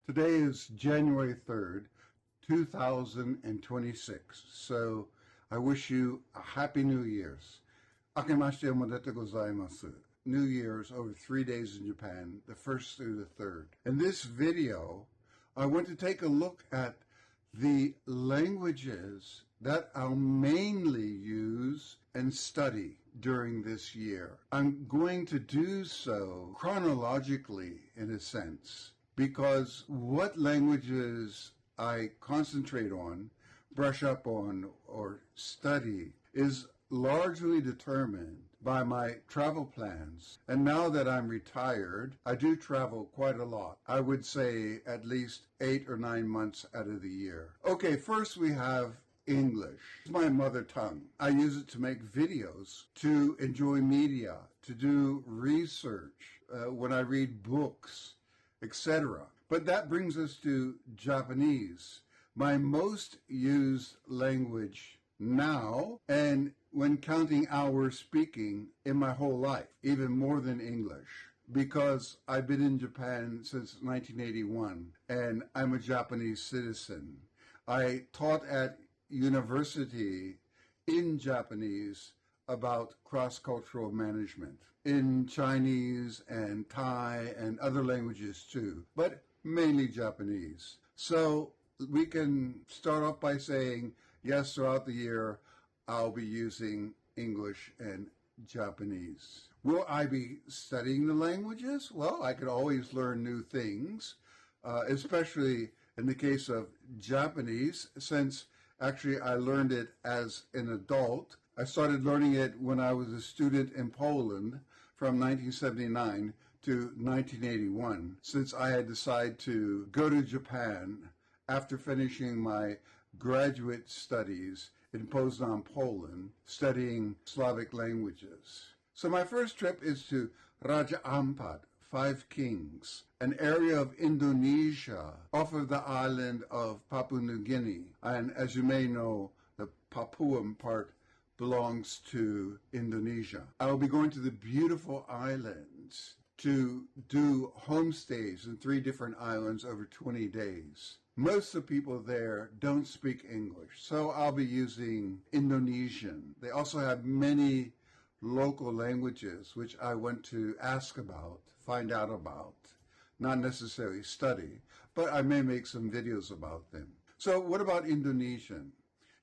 Today is January 3rd, 2026. So I wish you a happy New Year's. Akemashite omadete gozaimasu. New Year's over 3 days in Japan, the 1st through the 3rd. In this video, I want to take a look at the languages that I'll mainly use and study during this year. I'm going to do so chronologically, in a sense, because what languages I concentrate on, brush up on, or study is largely determined by my travel plans. And now that I'm retired, I do travel quite a lot. I would say at least 8 or 9 months out of the year. Okay, first we have English. It's my mother tongue. I use it to make videos, to enjoy media, to do research, when I read books, etc. But that brings us to Japanese, my most used language now, and when counting hours speaking in my whole life, even more than English, because I've been in Japan since 1981, and I'm a Japanese citizen. I taught at university in Japanese about cross-cultural management in Chinese and Thai and other languages too, but mainly Japanese. So we can start off by saying, yes, throughout the year, I'll be using English and Japanese. Will I be studying the languages? Well, I could always learn new things, especially in the case of Japanese, since actually I learned it as an adult. I started learning it when I was a student in Poland from 1979 to 1981, since I had decided to go to Japan after finishing my graduate studies in Poznan, Poland, studying Slavic languages. So my first trip is to Raja Ampat, Five Kings, an area of Indonesia off of the island of Papua New Guinea. And as you may know, the Papuan part belongs to Indonesia. I will be going to the beautiful islands to do homestays in 3 different islands over 20 days. Most of the people there don't speak English, so I'll be using Indonesian. They also have many local languages which I want to ask about, find out about, not necessarily study, but I may make some videos about them. So what about Indonesian?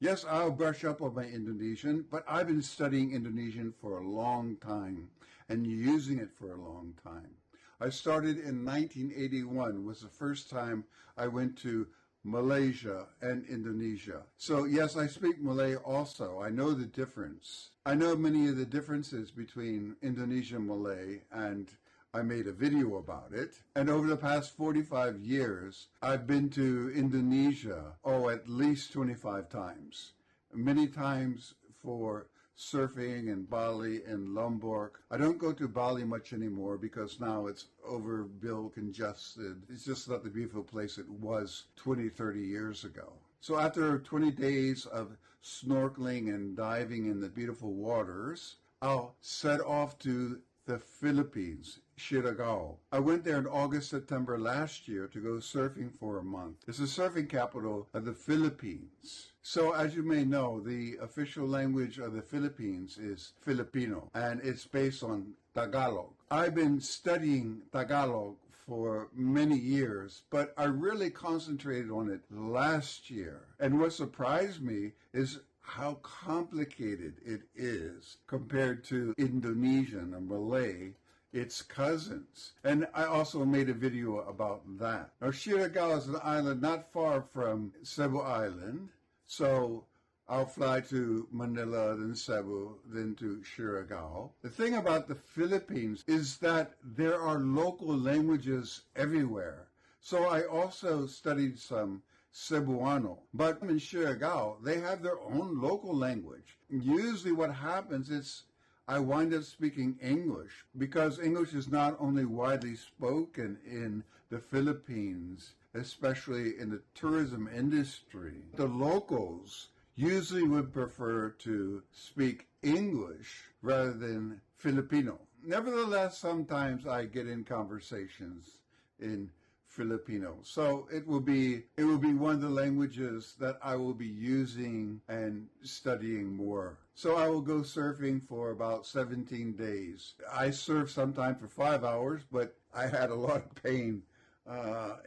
Yes, I'll brush up on my Indonesian, but I've been studying Indonesian for a long time and using it for a long time. I started in 1981, was the first time I went to Malaysia and Indonesia. So yes, I speak Malay also. I know the difference. I know many of the differences between Indonesian Malay, and I made a video about it. And over the past 45 years, I've been to Indonesia, at least 25 times. Many times for surfing in Bali and Lombok. I don't go to Bali much anymore because now it's overbuilt, congested. It's just not the beautiful place it was 20, 30 years ago. So after 20 days of snorkeling and diving in the beautiful waters, I'll set off to the Philippines, Siargao. I went there in August, September last year to go surfing for a month. It's the surfing capital of the Philippines. So as you may know, the official language of the Philippines is Filipino, and it's based on Tagalog. I've been studying Tagalog for many years, but I really concentrated on it last year. And what surprised me is how complicated it is compared to Indonesian or Malay, its cousins. And I also made a video about that. Now, Siargao is an island not far from Cebu Island, so I'll fly to Manila, then Cebu, then to Siargao. The thing about the Philippines is that there are local languages everywhere. So I also studied some Cebuano. But in Siargao, they have their own local language. Usually what happens is I wind up speaking English because English is not only widely spoken in the Philippines, especially in the tourism industry. The locals usually would prefer to speak English rather than Filipino. Nevertheless, sometimes I get in conversations in Filipino. So it will be one of the languages that I will be using and studying more. So I will go surfing for about 17 days. I surf sometime for 5 hours, but I had a lot of pain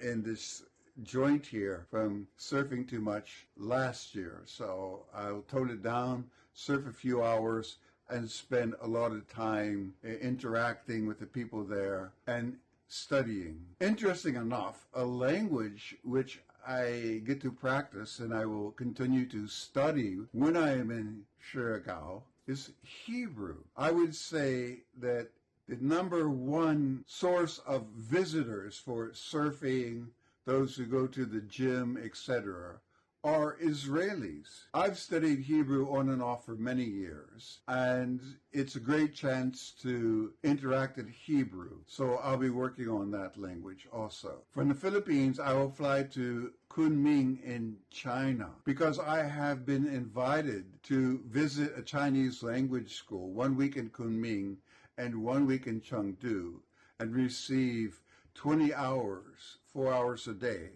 in this joint here from surfing too much last year. So I'll tone it down, surf a few hours, and spend a lot of time interacting with the people there and studying. Interesting enough, a language which I get to practice and I will continue to study when I am in Siargao is Hebrew. I would say that the number one source of visitors for surfing, those who go to the gym, etc., are Israelis. I've studied Hebrew on and off for many years, and it's a great chance to interact in Hebrew. So I'll be working on that language also. From the Philippines, I will fly to Kunming in China because I have been invited to visit a Chinese language school 1 week in Kunming and 1 week in Chengdu and receive 20 hours, 4 hours a day,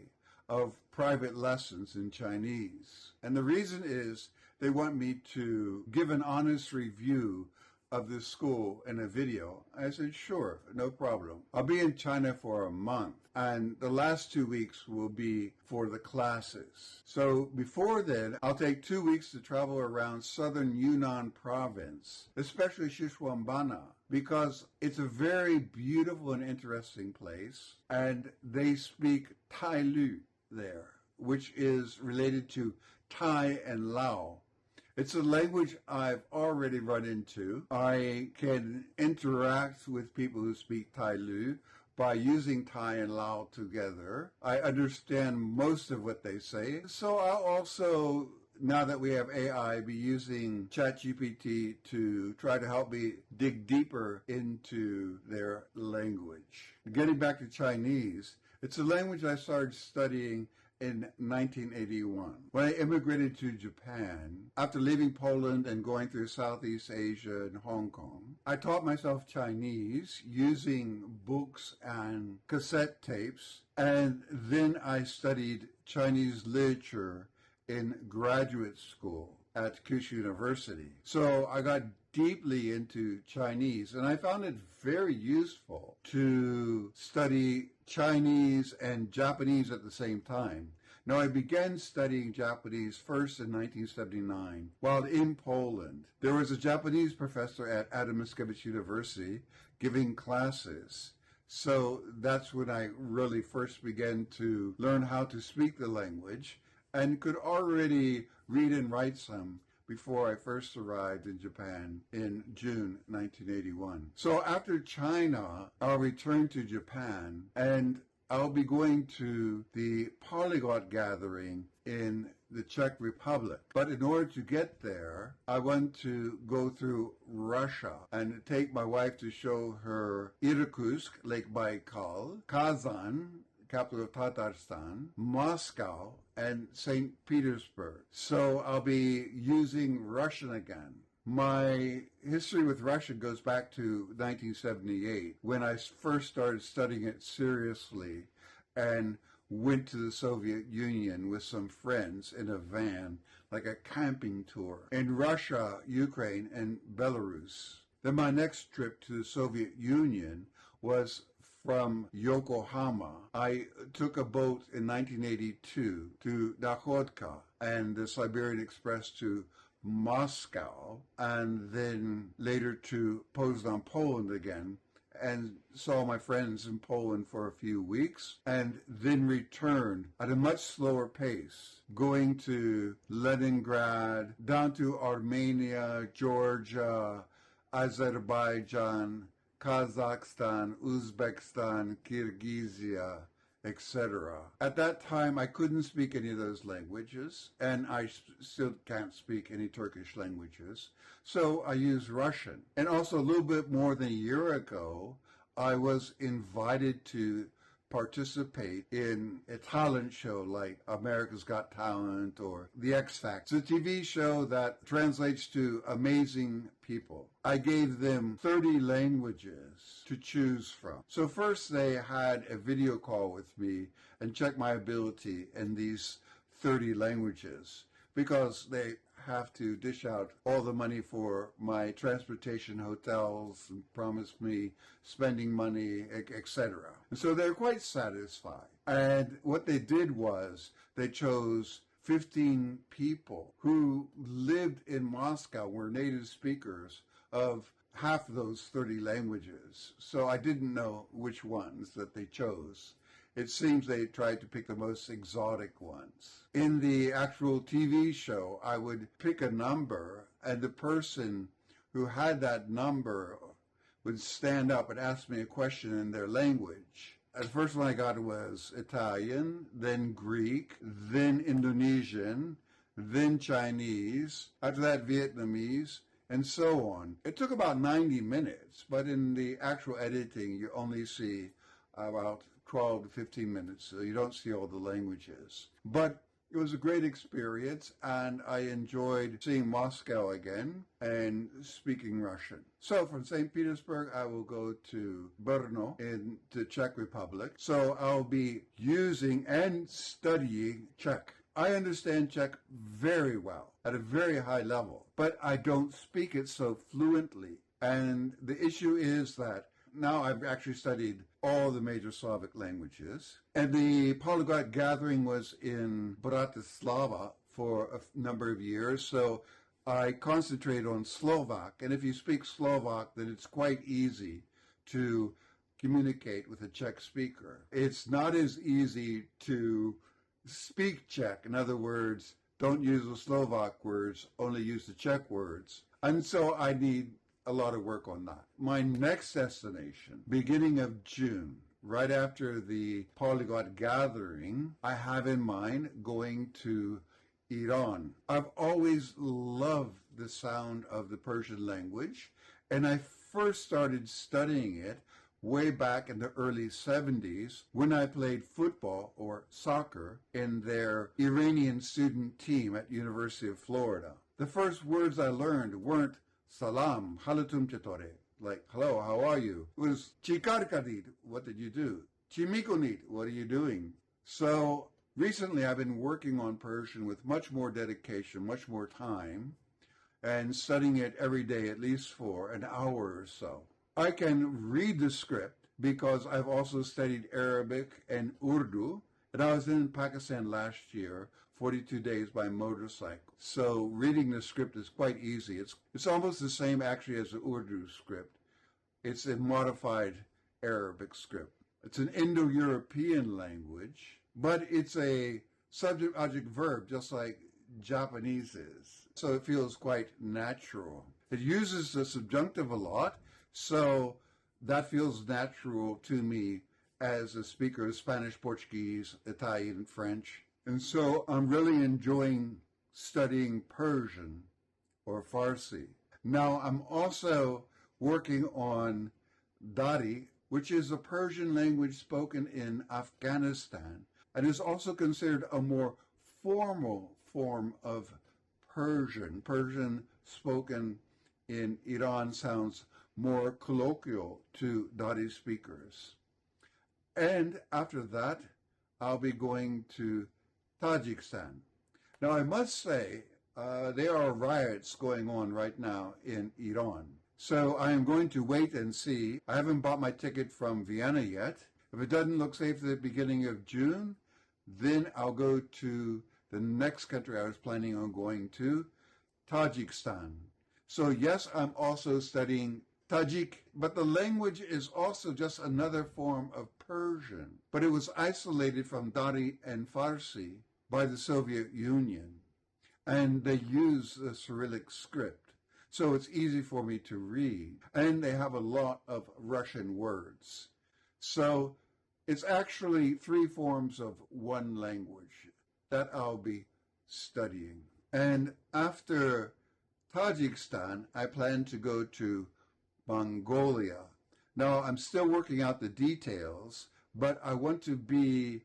of private lessons in Chinese. And the reason is they want me to give an honest review of the school in a video. I said, sure, no problem. I'll be in China for a month, and the last 2 weeks will be for the classes. So before then, I'll take 2 weeks to travel around southern Yunnan province, especially Xishuangbanna, because it's a very beautiful and interesting place, and they speak Tai Lu there, which is related to Thai and Lao. It's a language I've already run into. I can interact with people who speak Tai Lu by using Thai and Lao together. I understand most of what they say. So I'll also, now that we have AI, be using ChatGPT to try to help me dig deeper into their language. Getting back to Chinese, it's a language I started studying in 1981. When I immigrated to Japan, after leaving Poland and going through Southeast Asia and Hong Kong, I taught myself Chinese using books and cassette tapes, and then I studied Chinese literature in graduate school at Kyushu University. So I got deeply into Chinese, and I found it very useful to study Chinese and Japanese at the same time. Now, I began studying Japanese first in 1979 while in Poland. There was a Japanese professor at Adam Mickiewicz University giving classes. So that's when I really first began to learn how to speak the language and could already read and write some before I first arrived in Japan in June 1981. So after China, I'll return to Japan, and I'll be going to the Polyglot gathering in the Czech Republic. But in order to get there, I want to go through Russia and take my wife to show her Irkutsk, Lake Baikal, Kazan, capital of Tatarstan, Moscow, and St. Petersburg. So I'll be using Russian again. My history with Russian goes back to 1978, when I first started studying it seriously and went to the Soviet Union with some friends in a van, like a camping tour, in Russia, Ukraine, and Belarus. Then my next trip to the Soviet Union was from Yokohama. I took a boat in 1982 to Nakhodka and the Siberian Express to Moscow, and then later to Poznan, Poland again, and saw my friends in Poland for a few weeks, and then returned at a much slower pace, going to Leningrad, down to Armenia, Georgia, Azerbaijan, Kazakhstan, Uzbekistan, Kyrgyzia, etc. At that time, I couldn't speak any of those languages, and I still can't speak any Turkish languages, so I use Russian. And also a little bit more than a year ago, I was invited to participate in a talent show like America's Got Talent or The X Factor. It's a TV show that translates to amazing people. I gave them 30 languages to choose from. So first they had a video call with me and checked my ability in these 30 languages, because they have to dish out all the money for my transportation, hotels, and promise me spending money, etc. And so they're quite satisfied. And what they did was they chose 15 people who lived in Moscow, were native speakers of half of those 30 languages. So I didn't know which ones that they chose. It seems they tried to pick the most exotic ones. In the actual TV show, I would pick a number, and the person who had that number would stand up and ask me a question in their language. The first one I got was Italian, then Greek, then Indonesian, then Chinese, after that Vietnamese, and so on. It took about 90 minutes, but in the actual editing, you only see about 12 to 15 minutes, so you don't see all the languages. But it was a great experience, and I enjoyed seeing Moscow again and speaking Russian. So from St. Petersburg, I will go to Brno in the Czech Republic. So I'll be using and studying Czech. I understand Czech very well, at a very high level, but I don't speak it so fluently. And the issue is that now I've actually studied all the major Slavic languages. And the Polyglot gathering was in Bratislava for a number of years, so I concentrate on Slovak. And if you speak Slovak, then it's quite easy to communicate with a Czech speaker. It's not as easy to speak Czech. In other words, don't use the Slovak words, only use the Czech words. And so I need a lot of work on that. My next destination, beginning of June, right after the Polyglot gathering, I have in mind going to Iran. I've always loved the sound of the Persian language, and I first started studying it way back in the early 70s when I played football or soccer in their Iranian student team at University of Florida. The first words I learned weren't Salam, halatum chetore, like, hello, how are you? It was Chikarkadid, what did you do? Chimikonit, what are you doing? So recently I've been working on Persian with much more dedication, much more time, and studying it every day, at least for an hour or so. I can read the script because I've also studied Arabic and Urdu, and I was in Pakistan last year, 42 days by motorcycle. So reading the script is quite easy. It's almost the same actually as the Urdu script. It's a modified Arabic script. It's an Indo-European language, but it's a subject, object, verb, just like Japanese is. So it feels quite natural. It uses the subjunctive a lot, so that feels natural to me as a speaker of Spanish, Portuguese, Italian, French. And so I'm really enjoying studying Persian or Farsi. Now I'm also working on Dari, which is a Persian language spoken in Afghanistan and is also considered a more formal form of Persian. Persian spoken in Iran sounds more colloquial to Dari speakers. And after that, I'll be going to Tajikistan. Now, I must say, there are riots going on right now in Iran. So I am going to wait and see. I haven't bought my ticket from Vienna yet. If it doesn't look safe at the beginning of June, then I'll go to the next country I was planning on going to, Tajikistan. So yes, I'm also studying Tajik, but the language is also just another form of Persian. But it was isolated from Dari and Farsi by the Soviet Union, and they use the Cyrillic script. So it's easy for me to read, and they have a lot of Russian words. So it's actually three forms of one language that I'll be studying. And after Tajikistan, I plan to go to Mongolia. Now, I'm still working out the details, but I want to be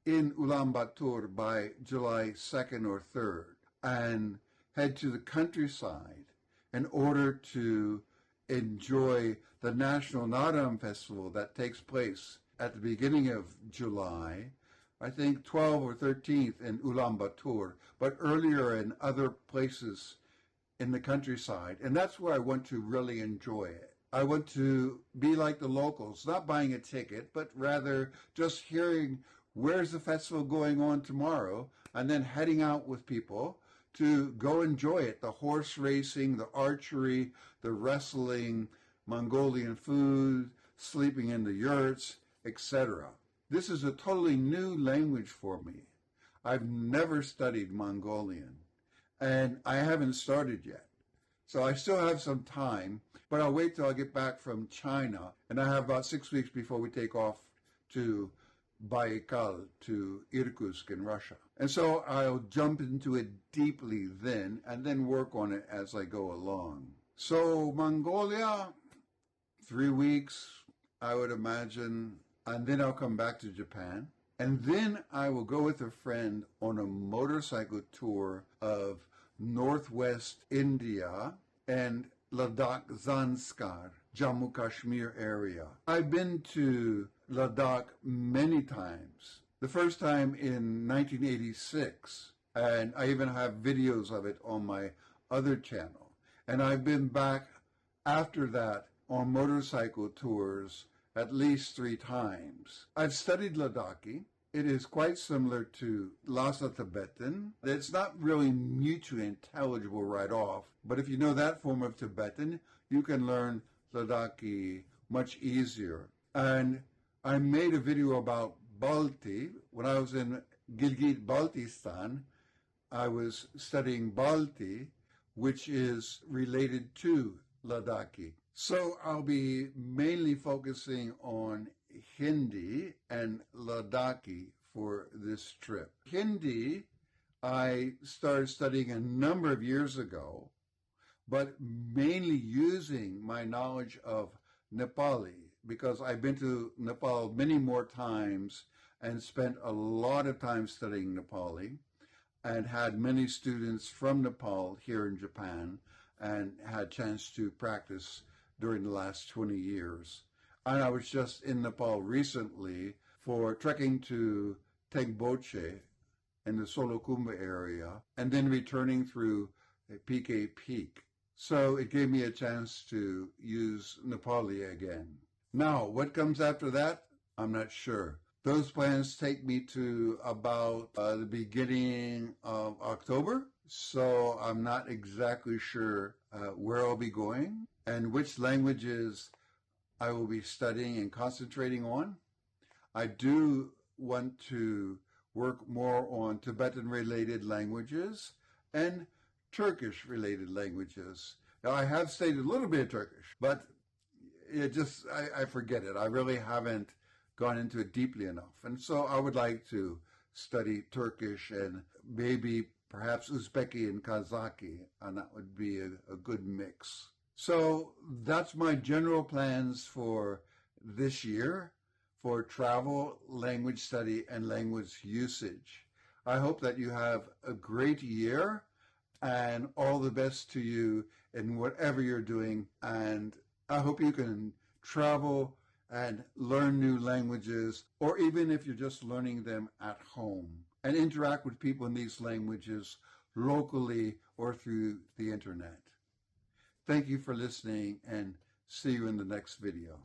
in Ulaanbaatar by July 2nd or 3rd and head to the countryside in order to enjoy the National Naadam Festival that takes place at the beginning of July, I think 12th or 13th in Ulaanbaatar, but earlier in other places in the countryside. And that's where I want to really enjoy it. I want to be like the locals, not buying a ticket, but rather just hearing where's the festival going on tomorrow, and then heading out with people to go enjoy it. The horse racing, the archery, the wrestling, Mongolian food, sleeping in the yurts, etc. This is a totally new language for me. I've never studied Mongolian, and I haven't started yet. So I still have some time, but I'll wait till I get back from China, and I have about 6 weeks before we take off to Baikal, to Irkutsk in Russia. And so I'll jump into it deeply then, and then work on it as I go along. So Mongolia, 3 weeks, I would imagine, and then I'll come back to Japan. And then I will go with a friend on a motorcycle tour of northwest India and Ladakh, Zanskar, Jammu Kashmir area. I've been to Ladakh many times. The first time in 1986, and I even have videos of it on my other channel. And I've been back after that on motorcycle tours at least 3 times. I've studied Ladakhi. It is quite similar to Lhasa Tibetan. It's not really mutually intelligible right off, but if you know that form of Tibetan, you can learn Ladakhi much easier. And I made a video about Balti. When I was in Gilgit-Baltistan, I was studying Balti, which is related to Ladakhi. So I'll be mainly focusing on Hindi and Ladakhi for this trip. Hindi, I started studying a number of years ago, but mainly using my knowledge of Nepali, because I've been to Nepal many more times and spent a lot of time studying Nepali, and had many students from Nepal here in Japan, and had a chance to practice during the last 20 years. And I was just in Nepal recently for trekking to Tengboche in the Solokhumba area, and then returning through PK Peak. So it gave me a chance to use Nepali again. Now, what comes after that? I'm not sure. Those plans take me to about the beginning of October, so I'm not exactly sure where I'll be going and which languages I will be studying and concentrating on. I do want to work more on Tibetan-related languages and Turkish-related languages. Now, I have studied a little bit of Turkish, but I forget it. I really haven't gone into it deeply enough. And so I would like to study Turkish and maybe perhaps Uzbeki and Kazakhi, and that would be a good mix. So that's my general plans for this year for travel, language study, and language usage. I hope that you have a great year, and all the best to you in whatever you're doing. And I hope you can travel and learn new languages, or even if you're just learning them at home, and interact with people in these languages locally or through the internet. Thank you for listening, and see you in the next video.